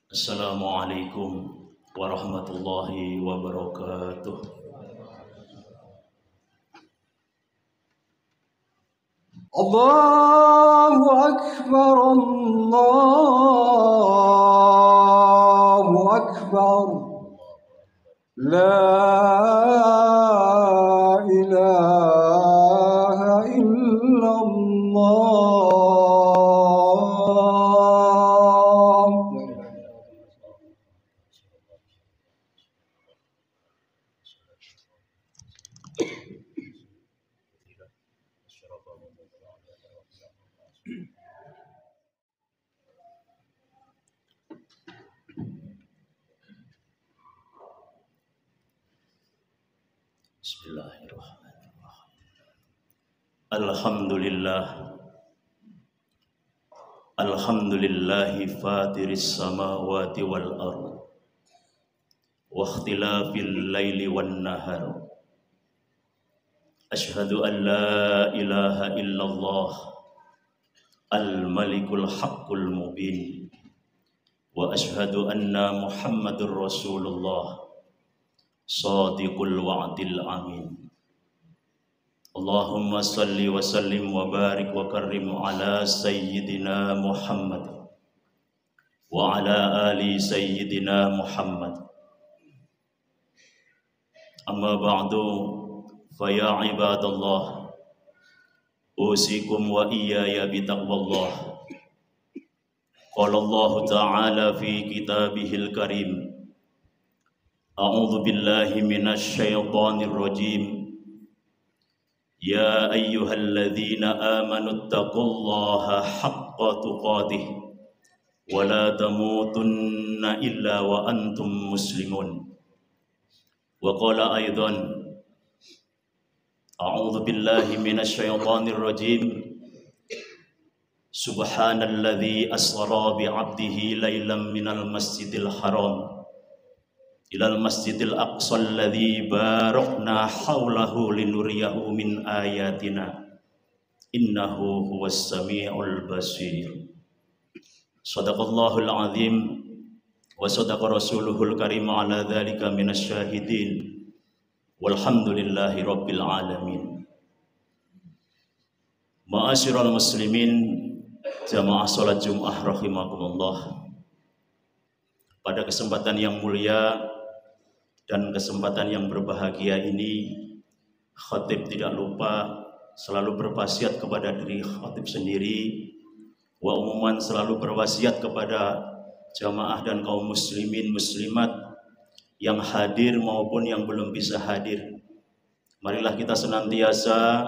Assalamualaikum warahmatullahi wabarakatuh. Allahu Akbar, Allahu Akbar, La ilaha illallah. Bismillahirrahmanirrahim. Alhamdulillah. Alhamdulillahi fatiris samawati wal ard wa ikhtilafil laili wan nahar. Ashhadu an la ilaha illallah al-malikul haqqul mubin wa ashhadu anna Muhammadur Rasulullah Shadiqul wa'dil amin. Allahumma salli wa sallim wa barik wa karrim ala sayyidina Muhammad wa ala ali sayyidina Muhammad. Amma ba'du, fa ya ibadallah, usikum wa iyaya bitaqwallah. Qala Allah ta'ala fi kitabihil karim, a'udzu billahi minasy syaithanir rajim. Ya ayyuhalladzina amanu taqullaha haqqa tuqatih wa la tamutunna illa wa antum muslimun. Wa qala aidan, a'udzu billahi minasy syaithanir rajim. Subhanalladzi asra bi 'abdihi lailan minal masjidil haram ilal masjidil aqsa alladzi barakna haulahu linuriyahu min ayatina innahu huwas samiul basir. Shadaqallahul azim wa sadaqa rasuluhul karim ala dzalika minasy syahidin walhamdulillahi rabbil alamin. Ma'asyiral muslimin, jamaah salat Jumat rahimakumullah. Pada kesempatan yang mulia dan kesempatan yang berbahagia ini, khatib tidak lupa selalu berwasiat kepada diri khatib sendiri, wa umuman selalu berwasiat kepada jamaah dan kaum muslimin muslimat yang hadir maupun yang belum bisa hadir. Marilah kita senantiasa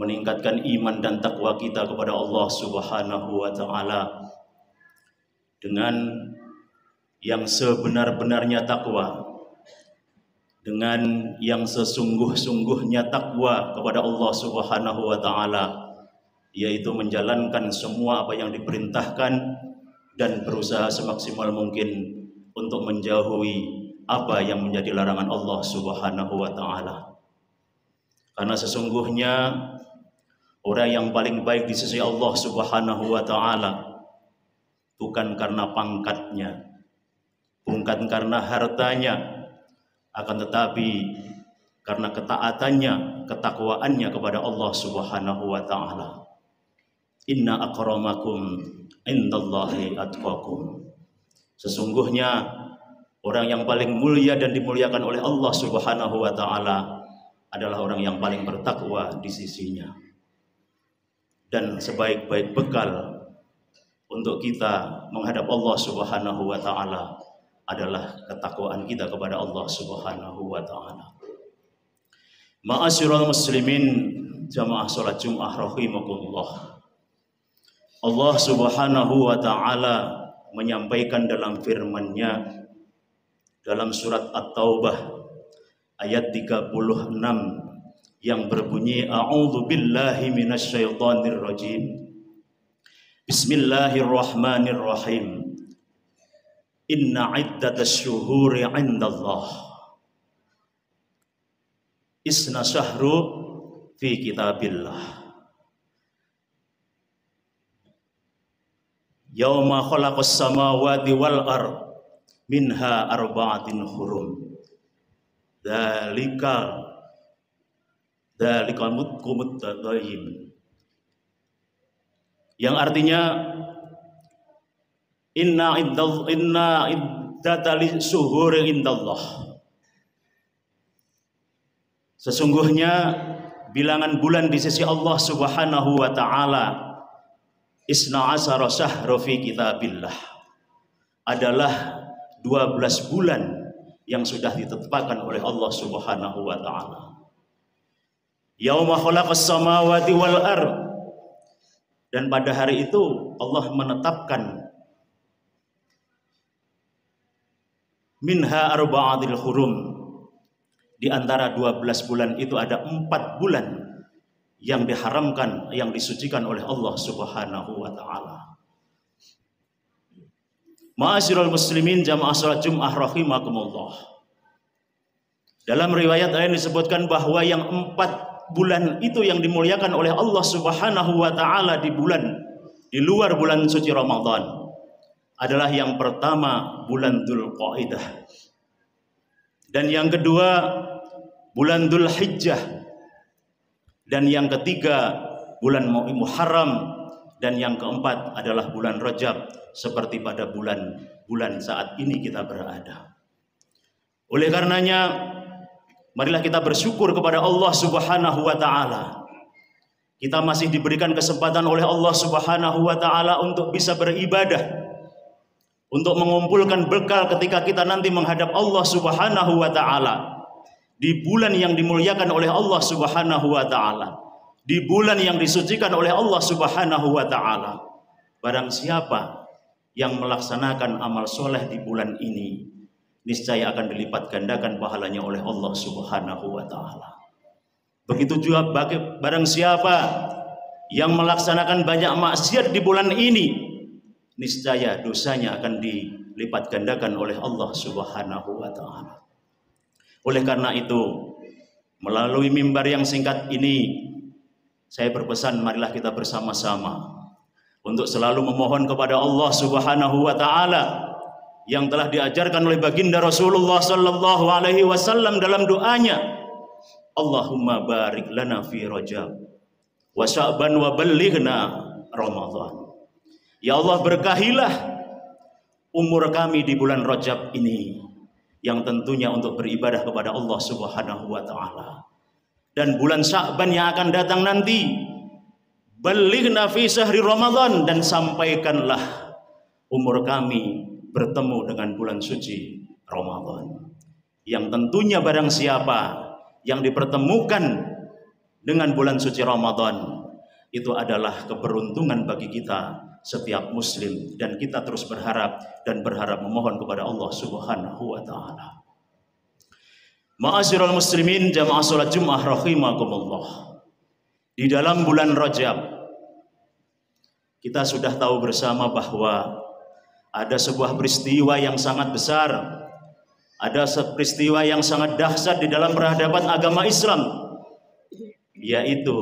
meningkatkan iman dan takwa kita kepada Allah Subhanahu wa taala dengan yang sebenar-benarnya takwa, dengan yang sesungguh-sungguhnya takwa kepada Allah Subhanahu wa taala, yaitu menjalankan semua apa yang diperintahkan dan berusaha semaksimal mungkin untuk menjauhi apa yang menjadi larangan Allah Subhanahu wa taala. Karena sesungguhnya orang yang paling baik di sisi Allah Subhanahu wa taala bukan karena pangkatnya, bukan karena hartanya, akan tetapi karena ketaatannya, ketakwaannya kepada Allah Subhanahu wa taala. Inna akramakum indallahi atqakum. Sesungguhnya orang yang paling mulia dan dimuliakan oleh Allah Subhanahu wa taala adalah orang yang paling bertakwa di sisinya. Dan sebaik-baik bekal untuk kita menghadap Allah Subhanahu wa taala adalah ketakwaan kita kepada Allah Subhanahu wa taala. Ma'asyiral muslimin, jamaah salat Jumat rahimakumullah. Allah Subhanahu wa taala menyampaikan dalam firman-Nya dalam surat At-Taubah ayat 36 yang berbunyi, a'udzu billahi minasy syaithanir rajim. Bismillahirrahmanirrahim. Inna iddatasy syuhuri 'indallah isna syahru fi kitabillah yauma khalaqas samawati wal ard minha arba'atin hurum. Dzalika kumut tadayyim. Yang artinya inna iddatali suhuri indallah. Sesungguhnya bilangan bulan di sisi Allah Subhanahu wa taala isna asara syahra fi kitabillah adalah 12 bulan yang sudah ditetapkan oleh Allah Subhanahu wa taala. Yauma khalaqas samawati wal ard, dan pada hari itu Allah menetapkan minha arba'atil hurum, di antara 12 bulan itu ada 4 bulan yang diharamkan, yang disucikan oleh Allah Subhanahu wa taala. Ma'asyiral muslimin jamaah salat Jumat rahimakumullah. Dalam riwayat lain disebutkan bahwa yang 4 bulan itu yang dimuliakan oleh Allah Subhanahu wa taala di luar bulan suci Ramadan adalah yang pertama bulan Dzulqa'dah, dan yang kedua bulan Dzulhijjah, dan yang ketiga bulan Muharram, dan yang keempat adalah bulan Rajab, seperti pada bulan saat ini kita berada. Oleh karenanya marilah kita bersyukur kepada Allah Subhanahu wa taala. Kita masih diberikan kesempatan oleh Allah Subhanahu wa taala untuk bisa beribadah, untuk mengumpulkan bekal ketika kita nanti menghadap Allah Subhanahu wa taala di bulan yang dimuliakan oleh Allah Subhanahu wa taala, di bulan yang disucikan oleh Allah Subhanahu wa taala. Barang siapa yang melaksanakan amal soleh di bulan ini, niscaya akan dilipat gandakan pahalanya oleh Allah Subhanahu wa taala. Begitu juga barang siapa yang melaksanakan banyak maksiat di bulan ini, niscaya dosanya akan dilipat gandakan oleh Allah Subhanahu wa taala. Oleh karena itu, melalui mimbar yang singkat ini, saya berpesan marilah kita bersama-sama untuk selalu memohon kepada Allah Subhanahu wa taala yang telah diajarkan oleh baginda Rasulullah sallallahu alaihi wasallam dalam doanya, Allahumma barik lana fi Rajab wa Sya'ban wa ballighna Ramadan. Ya Allah, berkahilah umur kami di bulan Rajab ini, yang tentunya untuk beribadah kepada Allah Subhanahu wa taala, dan bulan Sya'ban yang akan datang nanti, ballighna fi syahri Ramadan, dan sampaikanlah umur kami bertemu dengan bulan suci Ramadan, yang tentunya barang siapa yang dipertemukan dengan bulan suci Ramadan itu adalah keberuntungan bagi kita setiap muslim, dan kita terus berharap memohon kepada Allah Subhanahu wa taala. Ma'asyiral muslimin jamaah salat Jumat rahimakumullah. Di dalam bulan Rajab kita sudah tahu bersama bahwa ada sebuah peristiwa yang sangat besar, ada peristiwa yang sangat dahsyat di dalam peradaban agama Islam, yaitu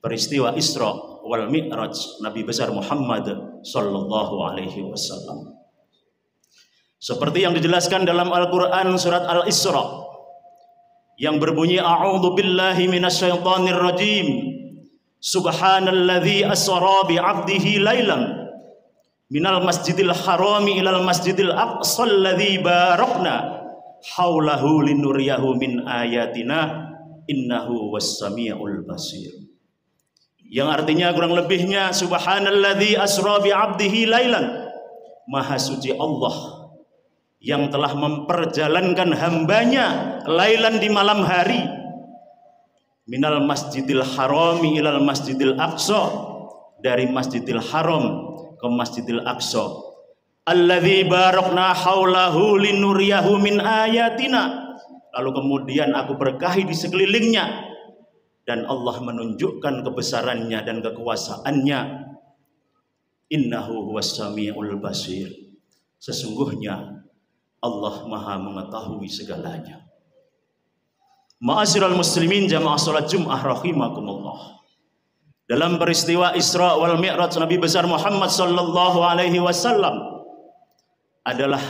peristiwa Isra wal Mi'raj Nabi besar Muhammad sallallahu alaihi wasallam. Seperti yang dijelaskan dalam Al-Qur'an surat Al-Isra yang berbunyi, a'udzu billahi minasyaitonir rajim, subhanalladzi asra bi 'abdihi lailan minal masjidil harami ilal masjidil aqsal ladzi barakna haulahu linuriyahu min ayatina innahu was-sami'ul basir. Yang artinya kurang lebihnya, subhanalladzi asra bi 'abdihi lailan, maha suci Allah yang telah memperjalankan hambanya lailan di malam hari, minal masjidil harami ilal masjidil aqsa, dari masjidil haram ke masjidil aqsa, alladzi barakna haulahu linuriyahu min ayatina, lalu kemudian aku berkahi di sekelilingnya dan Allah menunjukkan kebesarannya dan kekuasaannya. Innahu huwas-sami'ul basir, sesungguhnya Allah maha mengetahui segalanya. Ma'asyiral muslimin jamaah salat Jumat rahimakumullah. dalam peristiwa Isra wal Mi'raj Nabi besar Muhammad sallallahu alaihi wasallam adalah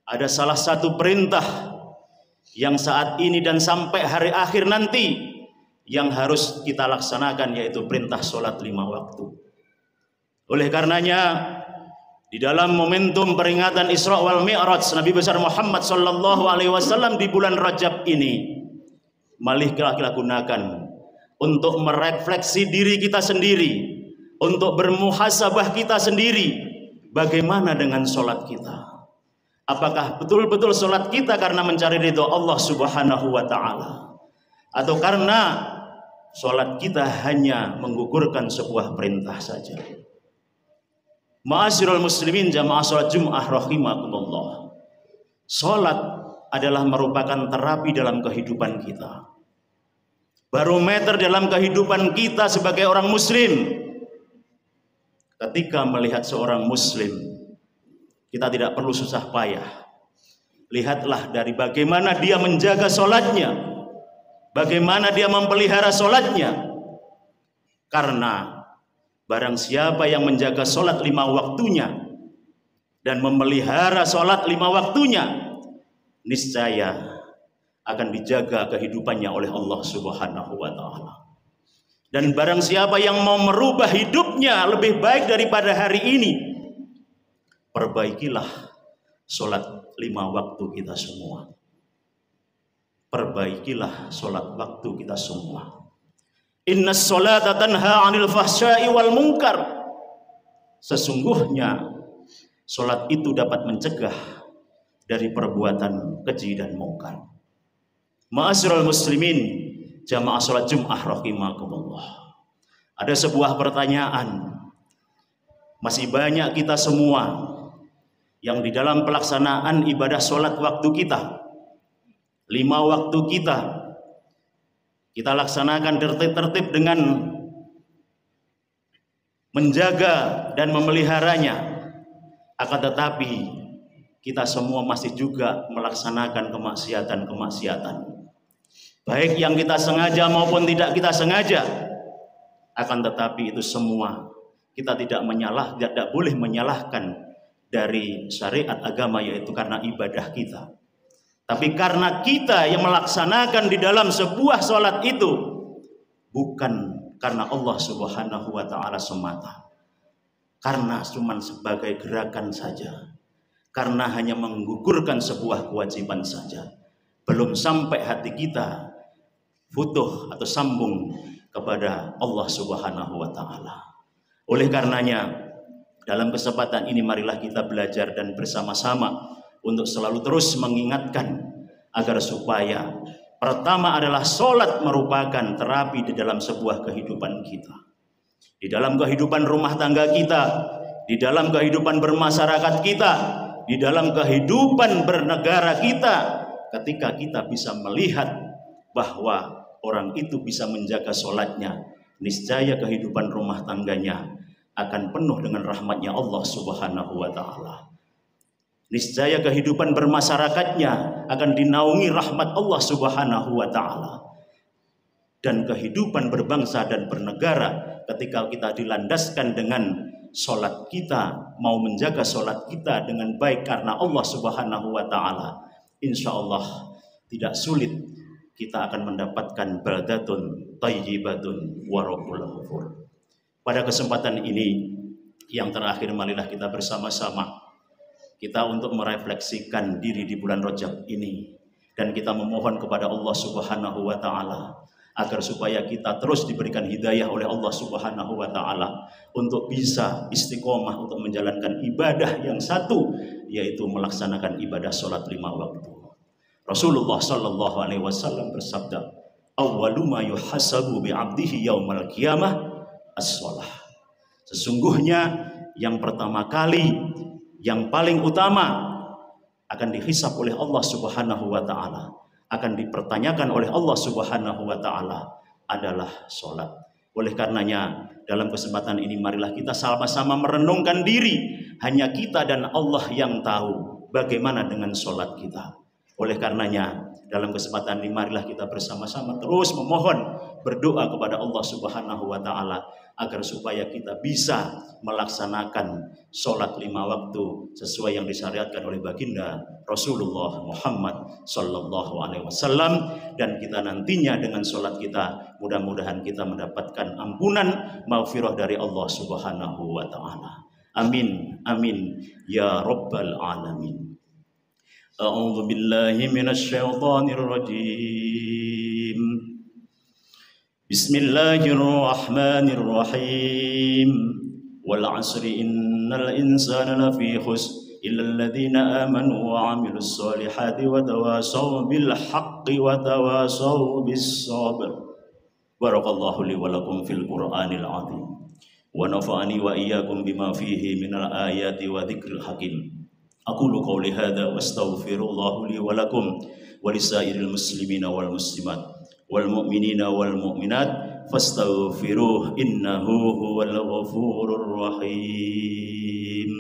ada salah satu perintah yang saat ini dan sampai hari akhir nanti yang harus kita laksanakan, yaitu perintah sholat 5 waktu. Oleh karenanya di dalam momentum peringatan Isra wal Mi'raj Nabi besar Muhammad sallallahu alaihi wasallam di bulan Rajab ini, mari kita gunakan untuk merefleksi diri kita sendiri, untuk bermuhasabah kita sendiri. Bagaimana dengan sholat kita? Apakah betul-betul sholat kita karena mencari ridho Allah subhanahu wa ta'ala, atau karena sholat kita hanya menggugurkan sebuah perintah saja? Ma'asyiral muslimin jamaah sholat Jum'ah rahimakumullah, sholat adalah merupakan terapi dalam kehidupan kita, barometer dalam kehidupan kita sebagai orang muslim. Ketika melihat seorang muslim, kita tidak perlu susah payah. Lihatlah dari bagaimana dia menjaga sholatnya, bagaimana dia memelihara sholatnya. Karena barang siapa yang menjaga sholat 5 waktunya dan memelihara sholat 5 waktunya, niscaya akan dijaga kehidupannya oleh Allah subhanahu wa ta'ala. Dan barang siapa yang mau merubah hidupnya lebih baik daripada hari ini, perbaikilah sholat 5 waktu kita semua. Perbaikilah sholat waktu kita semua. Inna sholata tanha 'anil fahsya'i wal munkar. Sesungguhnya sholat itu dapat mencegah dari perbuatan keji dan mungkar. Ma'asyiral muslimin jamaah sholat Jum'ah rahimakumullah, ada sebuah pertanyaan. Masih banyak kita semua yang di dalam pelaksanaan ibadah sholat waktu kita, 5 waktu kita laksanakan tertib-tertib dengan menjaga dan memeliharanya. Akan tetapi kita semua masih juga melaksanakan kemaksiatan-kemaksiatan, baik yang kita sengaja maupun tidak kita sengaja. Akan tetapi itu semua kita tidak boleh menyalahkan dari syariat agama, yaitu karena ibadah kita. Tapi karena kita yang melaksanakan di dalam sebuah sholat itu bukan karena Allah subhanahu wa ta'ala semata, karena cuma sebagai gerakan saja, karena hanya menggugurkan sebuah kewajiban saja, belum sampai hati kita futuh atau sambung kepada Allah subhanahu wa ta'ala. Oleh karenanya dalam kesempatan ini marilah kita belajar dan bersama-sama untuk selalu terus mengingatkan agar supaya pertama adalah sholat merupakan terapi di dalam sebuah kehidupan kita, di dalam kehidupan rumah tangga kita, di dalam kehidupan bermasyarakat kita, di dalam kehidupan bernegara kita. Ketika kita bisa melihat bahwa orang itu bisa menjaga sholatnya, niscaya kehidupan rumah tangganya akan penuh dengan rahmatnya Allah subhanahu wa ta'ala. Niscaya kehidupan bermasyarakatnya akan dinaungi rahmat Allah subhanahu wa ta'ala. Dan kehidupan berbangsa dan bernegara ketika kita dilandaskan dengan sholat kita, mau menjaga sholat kita dengan baik karena Allah subhanahu wa ta'ala, insya Allah tidak sulit kita akan mendapatkan baldatun tayyibatun wa rabbul ghafur. Pada kesempatan ini yang terakhir, marilah kita bersama-sama kita untuk merefleksikan diri di bulan Rajab ini, dan kita memohon kepada Allah subhanahu wa ta'ala agar supaya kita terus diberikan hidayah oleh Allah subhanahu wa ta'ala untuk bisa istiqomah untuk menjalankan ibadah yang satu, yaitu melaksanakan ibadah sholat 5 waktu. Rasulullah sallallahu alaihi wasallam bersabda, awwalu ma yuhasabu bi'abdihi yaumal qiyamah as-shalah. Sesungguhnya yang pertama kali, yang paling utama akan dihisab oleh Allah subhanahu wa ta'ala, akan dipertanyakan oleh Allah subhanahu wa ta'ala adalah sholat. Oleh karenanya dalam kesempatan ini marilah kita sama-sama merenungkan diri. Hanya kita dan Allah yang tahu bagaimana dengan sholat kita. Oleh karenanya, dalam kesempatan ini marilah kita bersama-sama terus memohon, berdoa kepada Allah Subhanahu wa taala agar supaya kita bisa melaksanakan sholat 5 waktu sesuai yang disyariatkan oleh baginda Rasulullah Muhammad sallallahu alaihi wasallam, dan kita nantinya dengan sholat kita mudah-mudahan kita mendapatkan ampunan maghfirah dari Allah Subhanahu wa taala. Amin amin ya rabbal alamin. A'udzu billahi minasyaitonir rajim. Bismillahirrahmanirrahim. Wal 'asri innal insana lafi khusr illa alladziina aamanu wa 'amilus shalihati wa tawashaw bil haqqi wa tawashaw bis sabr. Barakallahu li wa lakum fil Qur'anil 'azim. Wa nafa'ani wa iyyakum bima fihi minal ayati wa dzikril hakim. Aqulu qawli hadza wastaghfirullahu li wa lakum wa lisairil muslimina wal muslimat wal mu'minina wal mu'minat fastaghfiruh innahu huwal ghafurur rahim.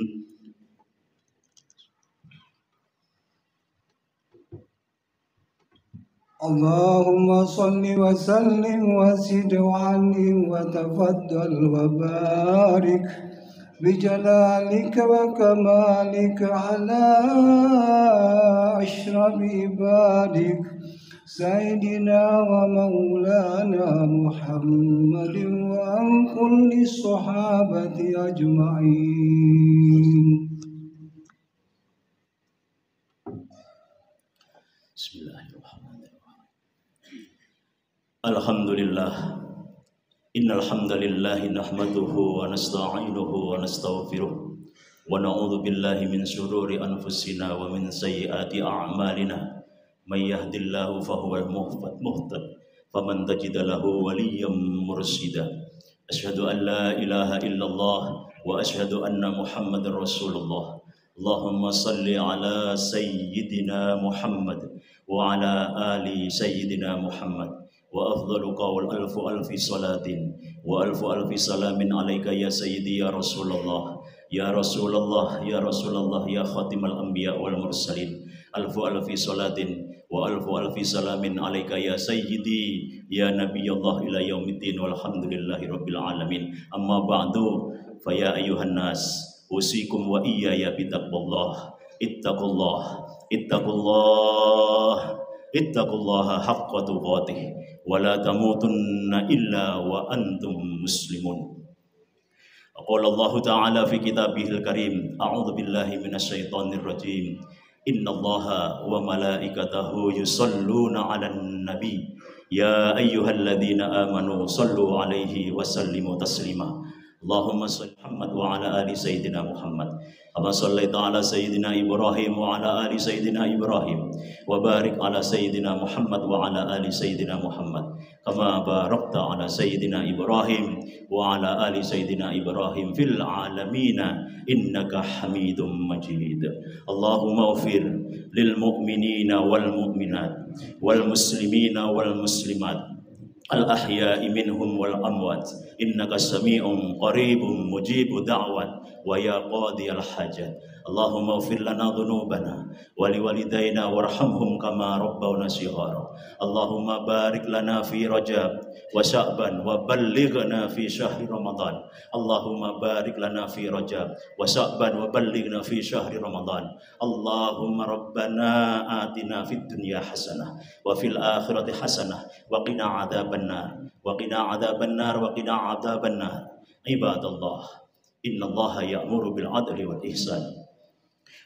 Allahumma salli wa sallim wa zid wa alim wa tafaddal wa barik بجلالك وكمالك على أشرف عبادك سيدنا ومولانا محمد وعن كل الصحابة أجمعين. Bismillahirrahmanirrahim. Alhamdulillah. Innal hamdalillahi nahmaduhu wa nasta'inuhu wa nastaghfiruh wa na'udzu billahi min shururi anfusina wa min sayyiati a'malina. May yahdihillahu fahuwal muhtad faman tajida lahu waliyyan mursyida. Asyhadu an la ilaha illallah wa asyhadu anna Muhammadar Rasulullah. Allahumma salli ala sayyidina Muhammad wa ala ali sayyidina Muhammad. Wa afdalu qaul alfi salatin wa alfi salamin alaika ya sayyidi ya Rasulullah ya Rasulullah ya Rasulullah ya khatimal anbiya wal mursalin. Alfi salatin wa alfi salamin alaika ya sayyidi ya nabiyallah ila yaumiddin walhamdulillahi rabbil alamin. Amma ba'du fa ya ayyuhan nas usikum wa iyaya bitaqwallah. Ittaqullaha haqqa tuqatih wa la tamutunna illa wa antum muslimun. Qala Allah Ta'ala fi kitabihil karim, a'udzu billahi minasyaitonir rajim. Innallaha wa malaikatahu yusholluna 'alan nabi ya ayyuhalladzina amanu shallu 'alaihi wa sallimu taslima. Allahumma shalli Muhammad wa ala ali sayyidina Muhammad kama shallaita ala sayyidina Ibrahim wa ala ali sayyidina Ibrahim wa barik ala sayyidina Muhammad wa ala ali sayyidina Muhammad kama barakta ala sayyidina Ibrahim wa ala ali sayyidina Ibrahim fil alamin innaka Hamidum Majid. Allahumma ighfir lil mu'minina wal mu'minat wal muslimina wal muslimat al-ahya'i minhum wal amwat innaka sami'un qaribun mujibu da'wat wa ya qadiyal hajat. Allahumma ighfir lana dhunubana wa liwalidayna warhamhum kama rabbawna shighara. Allahumma barik lana fi Rajab wa Sya'ban wa ballighna fi syahri Ramadan. Allahumma barik lana fi Rajab wa Sya'ban wa ballighna fi syahri Ramadan. Allahumma rabbana atina fid dunya hasanah wa fil akhirati hasanah wa qina adzabannar wa qina adzabannar wa qina adzabannar. Ibadallah, innallaha ya'muru bil 'adli wal ihsan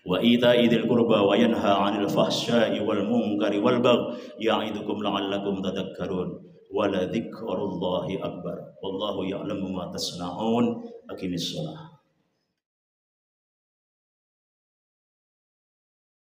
wa ita'i dzil qurba wa yanha 'anil fahsya'i wal munkari wal baghi ya'idukum la'allakum tadhakkarun. Wa la dzikrullahi akbar wallahu ya'lamu ma tasna'un. Aqimis shalah.